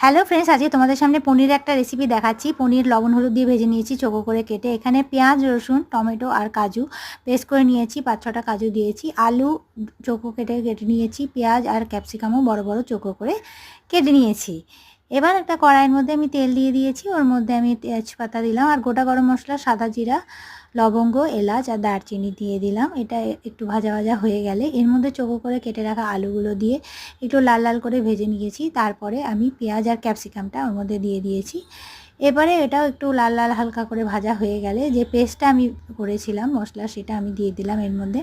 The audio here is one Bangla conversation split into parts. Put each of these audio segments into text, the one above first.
হ্যালো ফ্রেন্ডস, আজকে তোমাদের সামনে পনিরের একটা রেসিপি দেখাচ্ছি। পনির লবণ হলুদ দিয়ে ভেজে নিয়েছি চৌকো করে কেটে। এখানে পেঁয়াজ, রসুন, টমেটো আর কাজু পেস্ট করে নিয়েছি। 5-6টা কাজু দিয়েছি। আলু চৌকো কেটে নিয়েছি। পেঁয়াজ আর ক্যাপসিকামও বড় বড় চৌকো করে কেটে নিয়েছি। এবার একটা কড়াইয়ের মধ্যে আমি তেল দিয়ে দিয়েছি। ওর মধ্যে আমি তেজপাতা দিলাম আর গোটা গরম মশলা, সাদা জিরা, লবঙ্গ, এলাচ আর দারচিনি দিয়ে দিলাম। এটা একটু ভাজা ভাজা হয়ে গেলে এর মধ্যে চৌকো করে কেটে রাখা আলুগুলো দিয়ে একটু লাল লাল করে ভেজে নিয়েছি। তারপরে আমি পেঁয়াজ আর ক্যাপসিকামটা ওর মধ্যে দিয়ে দিয়েছি। এবারে এটাও একটু লাল লাল হালকা করে ভাজা হয়ে গেলে যে পেস্টটা আমি করেছিলাম মশলা, সেটা আমি দিয়ে দিলাম এর মধ্যে।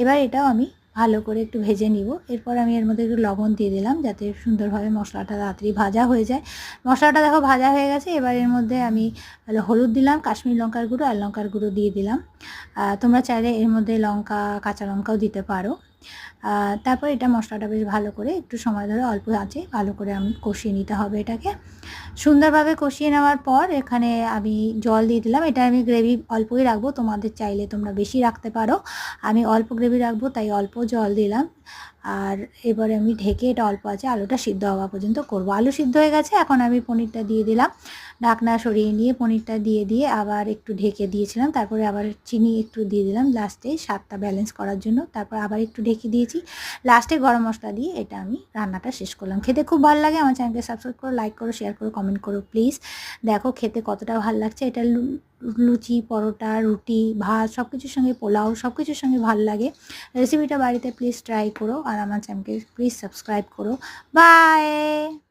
এবার এটাও আমি ভালো করে একটু ভেজে নিব। এরপর আমি এর মধ্যে একটু লবণ দিয়ে দিলাম যাতে সুন্দরভাবে মশলাটা তাড়াতাড়ি ভাজা হয়ে যায়। মশলাটা দেখো ভাজা হয়ে গেছে। এবার এর মধ্যে আমি হলুদ দিলাম, কাশ্মীরি লঙ্কার গুঁড়ো আর লঙ্কার গুঁড়ো দিয়ে দিলাম। তোমরা চাইলে এর মধ্যে কাঁচা লঙ্কাও দিতে পারো। তারপর এটা মশলাটা বেশ ভালো করে একটু সময় ধরে অল্প আঁচে ভালো করে আমি কষিয়ে নিতে হবে। এটাকে সুন্দরভাবে কষিয়ে নেওয়ার পর এখানে আমি জল দিয়ে দিলাম। এটা আমি গ্রেভি অল্পই রাখবো, তোমাদের চাইলে তোমরা বেশি রাখতে পারো। আমি অল্প গ্রেভি রাখবো তাই অল্প জল দিলাম। আর এবারে আমি ঢেকে এটা অল্প আছে আলুটা সিদ্ধ হওয়া পর্যন্ত করব। আলু সিদ্ধ হয়ে গেছে, এখন আমি পনিরটা দিয়ে দিলাম। ঢাকনা সরিয়ে নিয়ে পনিরটা দিয়ে আবার একটু ঢেকে দিয়েছিলাম। তারপরে আবার চিনি একটু দিয়ে দিলাম লাস্টে স্বাদটা ব্যালেন্স করার জন্য। তারপর আবার একটু ঢেকে দিয়েছি। লাস্টে গরম মশলা দিয়ে এটা আমি রান্নাটা শেষ করলাম। খেতে খুব ভালো লাগে। আমার চ্যানেলকে সাবস্ক্রাইব করো, লাইক করো, শেয়ার করো, কমেন্ট করো প্লিজ। দেখো খেতে কতটা ভালো লাগছে। এটা লুচি, পরোটা, রুটি, ভাত সব কিছুর সঙ্গে, পোলাও সব কিছুর সঙ্গে ভালো লাগে। রেসিপিটা বাড়িতে প্লিজ ট্রাই করো আর আমার চ্যানেলকে প্লিজ সাবস্ক্রাইব করো। বাই।